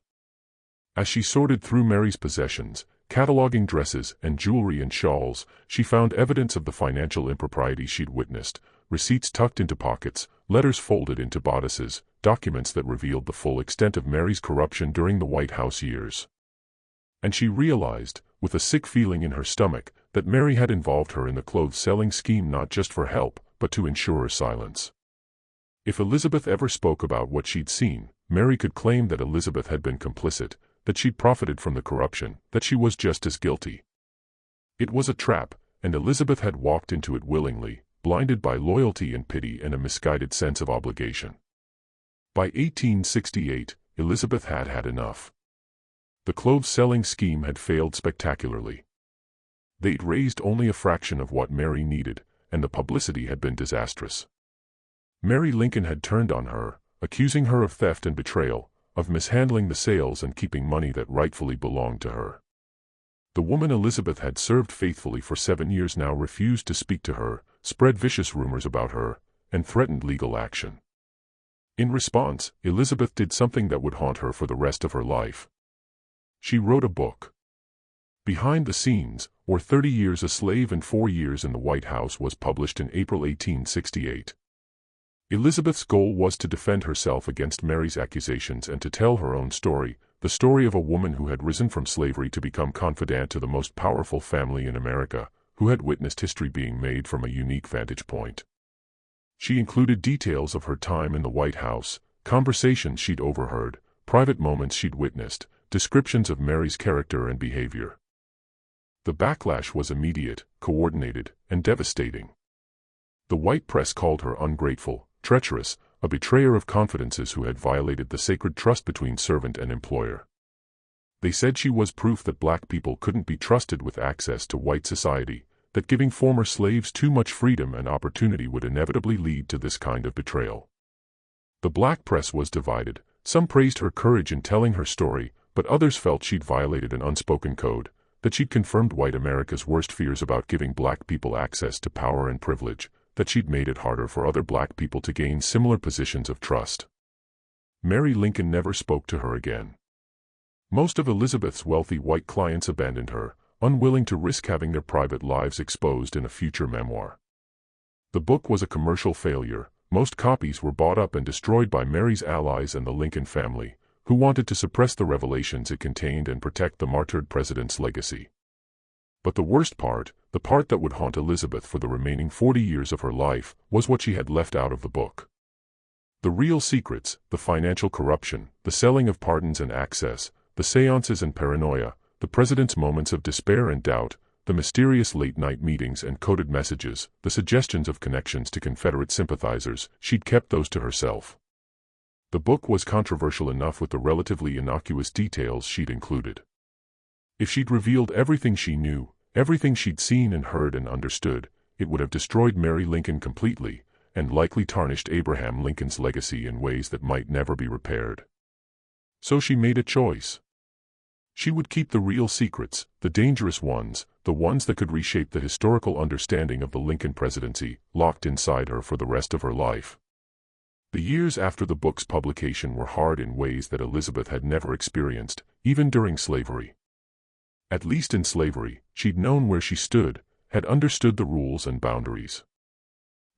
Speaker 1: As she sorted through Mary's possessions, cataloging dresses and jewelry and shawls, she found evidence of the financial impropriety she'd witnessed, receipts tucked into pockets, letters folded into bodices, documents that revealed the full extent of Mary's corruption during the White House years. And she realized, with a sick feeling in her stomach, that Mary had involved her in the clothes-selling scheme not just for help, but to ensure her silence. If Elizabeth ever spoke about what she'd seen, Mary could claim that Elizabeth had been complicit, that she'd profited from the corruption, that she was just as guilty. It was a trap, and Elizabeth had walked into it willingly, blinded by loyalty and pity and a misguided sense of obligation. By 1868, Elizabeth had had enough. The clothes-selling scheme had failed spectacularly. They'd raised only a fraction of what Mary needed, and the publicity had been disastrous. Mary Lincoln had turned on her, accusing her of theft and betrayal, of mishandling the sales and keeping money that rightfully belonged to her. The woman Elizabeth had served faithfully for 7 years now refused to speak to her, spread vicious rumors about her, and threatened legal action. In response, Elizabeth did something that would haunt her for the rest of her life. She wrote a book. Behind the Scenes, or 30 Years a Slave and 4 Years in the White House was published in April 1868. Elizabeth's goal was to defend herself against Mary's accusations and to tell her own story, the story of a woman who had risen from slavery to become confidante to the most powerful family in America, who had witnessed history being made from a unique vantage point. She included details of her time in the White House, conversations she'd overheard, private moments she'd witnessed, descriptions of Mary's character and behavior. The backlash was immediate, coordinated, and devastating. The white press called her ungrateful, treacherous, a betrayer of confidences who had violated the sacred trust between servant and employer. They said she was proof that black people couldn't be trusted with access to white society, that giving former slaves too much freedom and opportunity would inevitably lead to this kind of betrayal. The black press was divided. Some praised her courage in telling her story, but others felt she'd violated an unspoken code, that she'd confirmed white America's worst fears about giving black people access to power and privilege, that she'd made it harder for other black people to gain similar positions of trust. Mary Lincoln never spoke to her again. Most of Elizabeth's wealthy white clients abandoned her, unwilling to risk having their private lives exposed in a future memoir. The book was a commercial failure. Most copies were bought up and destroyed by Mary's allies and the Lincoln family, who wanted to suppress the revelations it contained and protect the martyred president's legacy. But the worst part, the part that would haunt Elizabeth for the remaining 40 years of her life, was what she had left out of the book. The real secrets, the financial corruption, the selling of pardons and access, the seances and paranoia, the president's moments of despair and doubt, the mysterious late-night meetings and coded messages, the suggestions of connections to Confederate sympathizers, she'd kept those to herself. The book was controversial enough with the relatively innocuous details she'd included. If she'd revealed everything she knew, everything she'd seen and heard and understood, it would have destroyed Mary Lincoln completely, and likely tarnished Abraham Lincoln's legacy in ways that might never be repaired. So she made a choice. She would keep the real secrets, the dangerous ones, the ones that could reshape the historical understanding of the Lincoln presidency, locked inside her for the rest of her life. The years after the book's publication were hard in ways that Elizabeth had never experienced, even during slavery. At least in slavery, she'd known where she stood, had understood the rules and boundaries.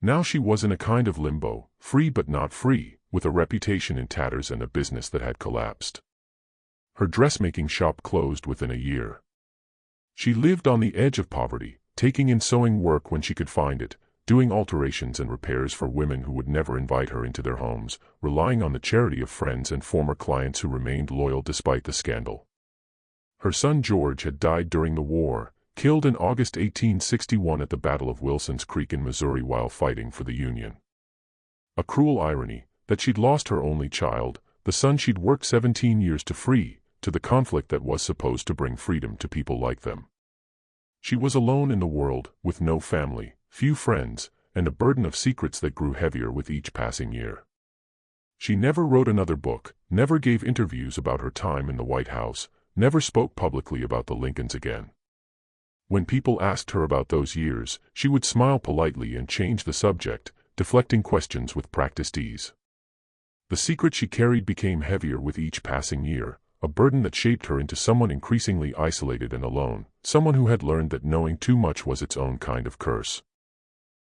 Speaker 1: Now she was in a kind of limbo, free but not free, with a reputation in tatters and a business that had collapsed. Her dressmaking shop closed within a year. She lived on the edge of poverty, taking in sewing work when she could find it, doing alterations and repairs for women who would never invite her into their homes, relying on the charity of friends and former clients who remained loyal despite the scandal. Her son George had died during the war, killed in August 1861 at the Battle of Wilson's Creek in Missouri while fighting for the Union. A cruel irony, that she'd lost her only child, the son she'd worked 17 years to free, to the conflict that was supposed to bring freedom to people like them. She was alone in the world, with no family, few friends, and a burden of secrets that grew heavier with each passing year. She never wrote another book, never gave interviews about her time in the White House, never spoke publicly about the Lincolns again. When people asked her about those years, she would smile politely and change the subject, deflecting questions with practiced ease. The secret she carried became heavier with each passing year, a burden that shaped her into someone increasingly isolated and alone, someone who had learned that knowing too much was its own kind of curse.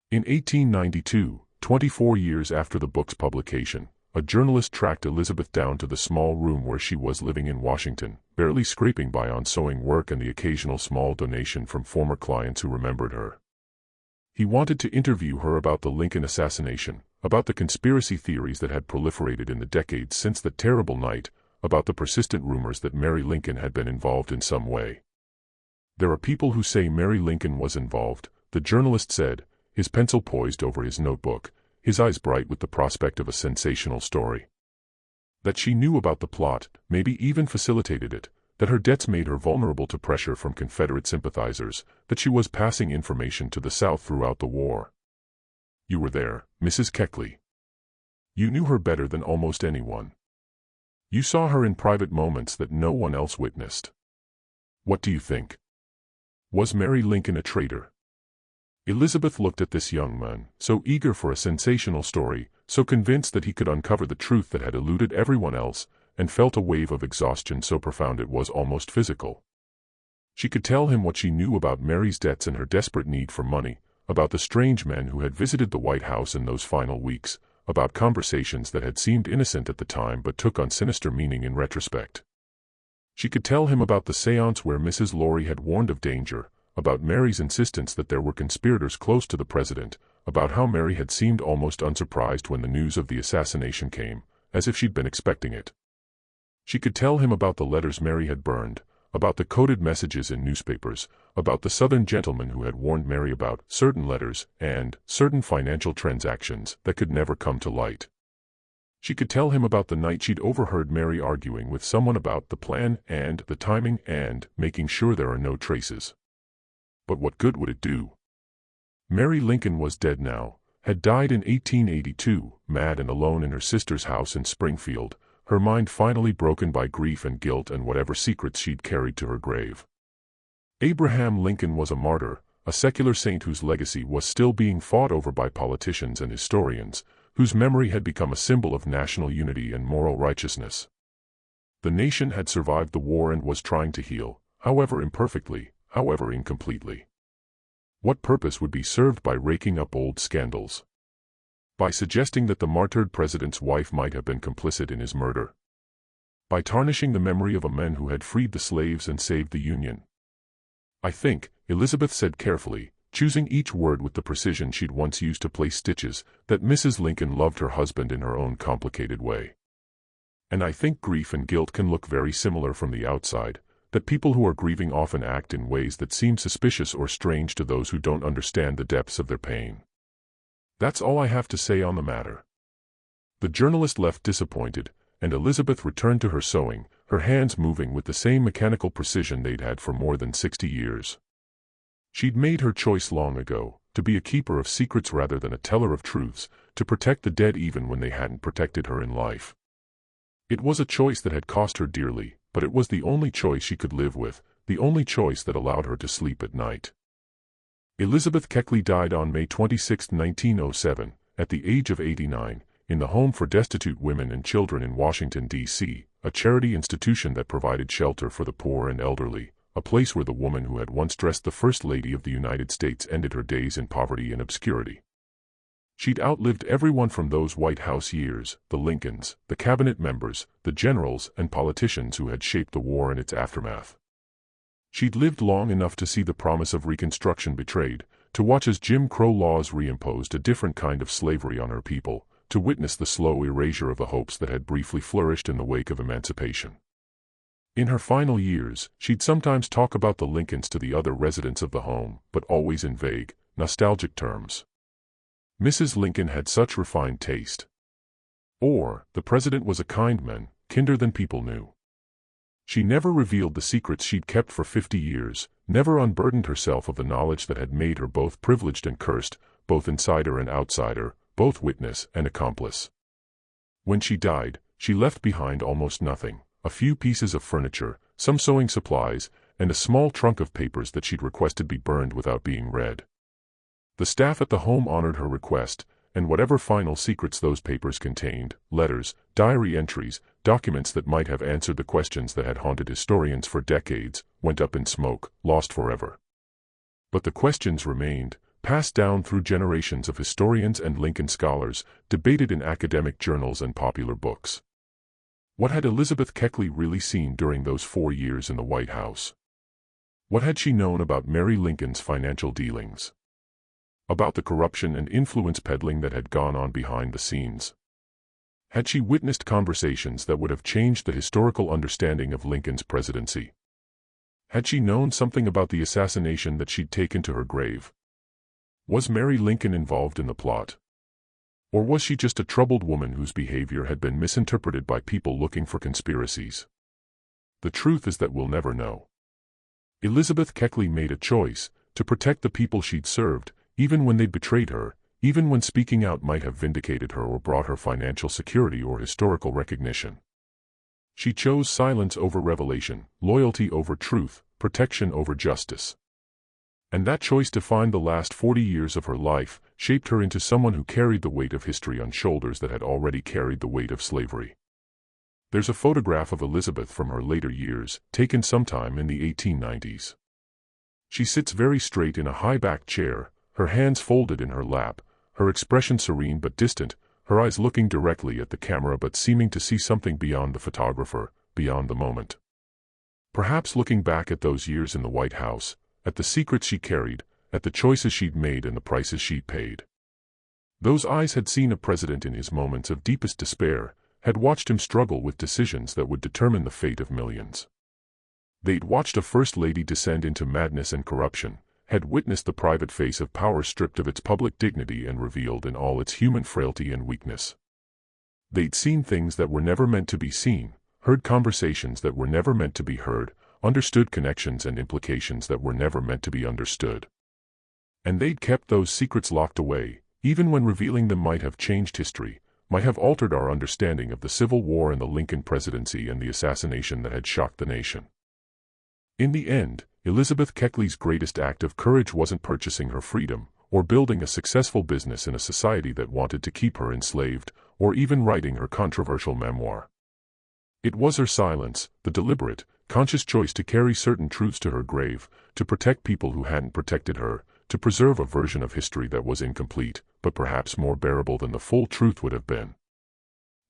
Speaker 1: In 1892, 24 years after the book's publication, a journalist tracked Elizabeth down to the small room where she was living in Washington, barely scraping by on sewing work and the occasional small donation from former clients who remembered her. He wanted to interview her about the Lincoln assassination, about the conspiracy theories that had proliferated in the decades since that terrible night, about the persistent rumors that Mary Lincoln had been involved in some way. "There are people who say Mary Lincoln was involved," the journalist said, his pencil poised over his notebook, his eyes bright with the prospect of a sensational story. That she knew about the plot, maybe even facilitated it, that her debts made her vulnerable to pressure from Confederate sympathizers, that she was passing information to the South throughout the war. "You were there, Mrs. Keckley. You knew her better than almost anyone. You saw her in private moments that no one else witnessed. What do you think? Was Mary Lincoln a traitor?" Elizabeth looked at this young man, so eager for a sensational story, so convinced that he could uncover the truth that had eluded everyone else, and felt a wave of exhaustion so profound it was almost physical. She could tell him what she knew about Mary's debts and her desperate need for money, about the strange men who had visited the White House in those final weeks, about conversations that had seemed innocent at the time but took on sinister meaning in retrospect. She could tell him about the séance where Mrs. Laurie had warned of danger, about Mary's insistence that there were conspirators close to the president, about how Mary had seemed almost unsurprised when the news of the assassination came, as if she'd been expecting it. She could tell him about the letters Mary had burned, about the coded messages in newspapers, about the Southern gentleman who had warned Mary about certain letters and certain financial transactions that could never come to light. She could tell him about the night she'd overheard Mary arguing with someone about the plan and the timing and making sure there are no traces. But what good would it do? Mary Lincoln was dead now, had died in 1882, mad and alone in her sister's house in Springfield, her mind finally broken by grief and guilt and whatever secrets she'd carried to her grave. Abraham Lincoln was a martyr, a secular saint whose legacy was still being fought over by politicians and historians, whose memory had become a symbol of national unity and moral righteousness. The nation had survived the war and was trying to heal, however imperfectly, however incompletely. What purpose would be served by raking up old scandals? By suggesting that the martyred president's wife might have been complicit in his murder? By tarnishing the memory of a man who had freed the slaves and saved the Union? "I think," Elizabeth said carefully, choosing each word with the precision she'd once used to place stitches, "that Mrs. Lincoln loved her husband in her own complicated way. And I think grief and guilt can look very similar from the outside, that people who are grieving often act in ways that seem suspicious or strange to those who don't understand the depths of their pain. That's all I have to say on the matter." The journalist left disappointed, and Elizabeth returned to her sewing, her hands moving with the same mechanical precision they'd had for more than 60 years. She'd made her choice long ago, to be a keeper of secrets rather than a teller of truths, to protect the dead even when they hadn't protected her in life. It was a choice that had cost her dearly, but it was the only choice she could live with, the only choice that allowed her to sleep at night. Elizabeth Keckley died on May 26, 1907, at the age of 89, in the Home for Destitute Women and Children in Washington, D.C., a charity institution that provided shelter for the poor and elderly, a place where the woman who had once dressed the First Lady of the United States ended her days in poverty and obscurity. She'd outlived everyone from those White House years, the Lincolns, the cabinet members, the generals and politicians who had shaped the war and its aftermath. She'd lived long enough to see the promise of Reconstruction betrayed, to watch as Jim Crow laws reimposed a different kind of slavery on her people, to witness the slow erasure of the hopes that had briefly flourished in the wake of emancipation. In her final years, she'd sometimes talk about the Lincolns to the other residents of the home, but always in vague, nostalgic terms. Mrs. Lincoln had such refined taste. Or, the president was a kind man, kinder than people knew. She never revealed the secrets she'd kept for 50 years, never unburdened herself of the knowledge that had made her both privileged and cursed, both insider and outsider, both witness and accomplice. When she died, she left behind almost nothing, a few pieces of furniture, some sewing supplies, and a small trunk of papers that she'd requested be burned without being read. The staff at the home honored her request, and whatever final secrets those papers contained, letters, diary entries, documents that might have answered the questions that had haunted historians for decades, went up in smoke, lost forever. But the questions remained, passed down through generations of historians and Lincoln scholars, debated in academic journals and popular books. What had Elizabeth Keckley really seen during those 4 years in the White House? What had she known about Mary Lincoln's financial dealings? About the corruption and influence peddling that had gone on behind the scenes? Had she witnessed conversations that would have changed the historical understanding of Lincoln's presidency? Had she known something about the assassination that she'd taken to her grave? Was Mary Lincoln involved in the plot? Or was she just a troubled woman whose behavior had been misinterpreted by people looking for conspiracies? The truth is that we'll never know. Elizabeth Keckley made a choice, to protect the people she'd served, even when they'd betrayed her, even when speaking out might have vindicated her or brought her financial security or historical recognition. She chose silence over revelation, loyalty over truth, protection over justice. And that choice defined the last 40 years of her life, shaped her into someone who carried the weight of history on shoulders that had already carried the weight of slavery. There's a photograph of Elizabeth from her later years, taken sometime in the 1890s. She sits very straight in a high-backed chair, her hands folded in her lap, her expression serene but distant, her eyes looking directly at the camera but seeming to see something beyond the photographer, beyond the moment. Perhaps looking back at those years in the White House, at the secrets she carried, at the choices she'd made and the prices she'd paid. Those eyes had seen a president in his moments of deepest despair, had watched him struggle with decisions that would determine the fate of millions. They'd watched a first lady descend into madness and corruption, had witnessed the private face of power stripped of its public dignity and revealed in all its human frailty and weakness. They'd seen things that were never meant to be seen, heard conversations that were never meant to be heard, understood connections and implications that were never meant to be understood. And they'd kept those secrets locked away, even when revealing them might have changed history, might have altered our understanding of the Civil War and the Lincoln presidency and the assassination that had shocked the nation. In the end, Elizabeth Keckley's greatest act of courage wasn't purchasing her freedom, or building a successful business in a society that wanted to keep her enslaved, or even writing her controversial memoir. It was her silence, the deliberate, conscious choice to carry certain truths to her grave, to protect people who hadn't protected her, to preserve a version of history that was incomplete, but perhaps more bearable than the full truth would have been.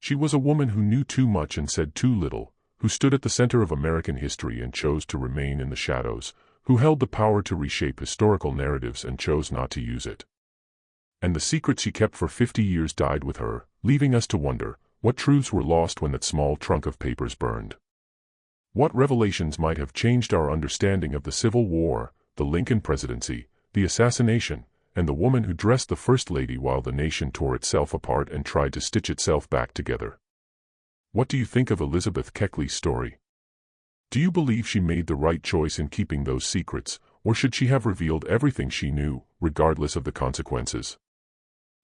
Speaker 1: She was a woman who knew too much and said too little, who stood at the center of American history and chose to remain in the shadows, who held the power to reshape historical narratives and chose not to use it. And the secret she kept for 50 years died with her, leaving us to wonder, what truths were lost when that small trunk of papers burned? What revelations might have changed our understanding of the Civil War, the Lincoln presidency, the assassination, and the woman who dressed the First Lady while the nation tore itself apart and tried to stitch itself back together. What do you think of Elizabeth Keckley's story? Do you believe she made the right choice in keeping those secrets, or should she have revealed everything she knew, regardless of the consequences?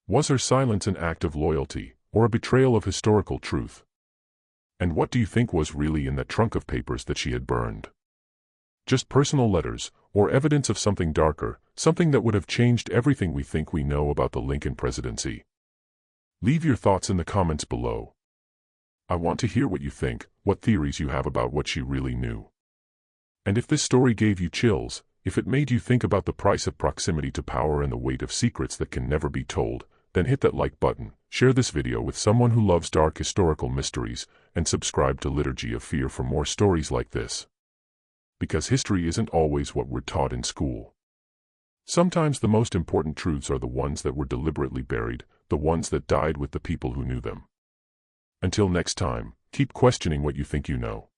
Speaker 1: Was her silence an act of loyalty, or a betrayal of historical truth? And what do you think was really in that trunk of papers that she had burned? Just personal letters, or evidence of something darker, something that would have changed everything we think we know about the Lincoln presidency? Leave your thoughts in the comments below. I want to hear what you think, what theories you have about what she really knew. And if this story gave you chills, if it made you think about the price of proximity to power and the weight of secrets that can never be told, then hit that like button, share this video with someone who loves dark historical mysteries, and subscribe to Liturgy of Fear for more stories like this. Because history isn't always what we're taught in school. Sometimes the most important truths are the ones that were deliberately buried, the ones that died with the people who knew them. Until next time, keep questioning what you think you know.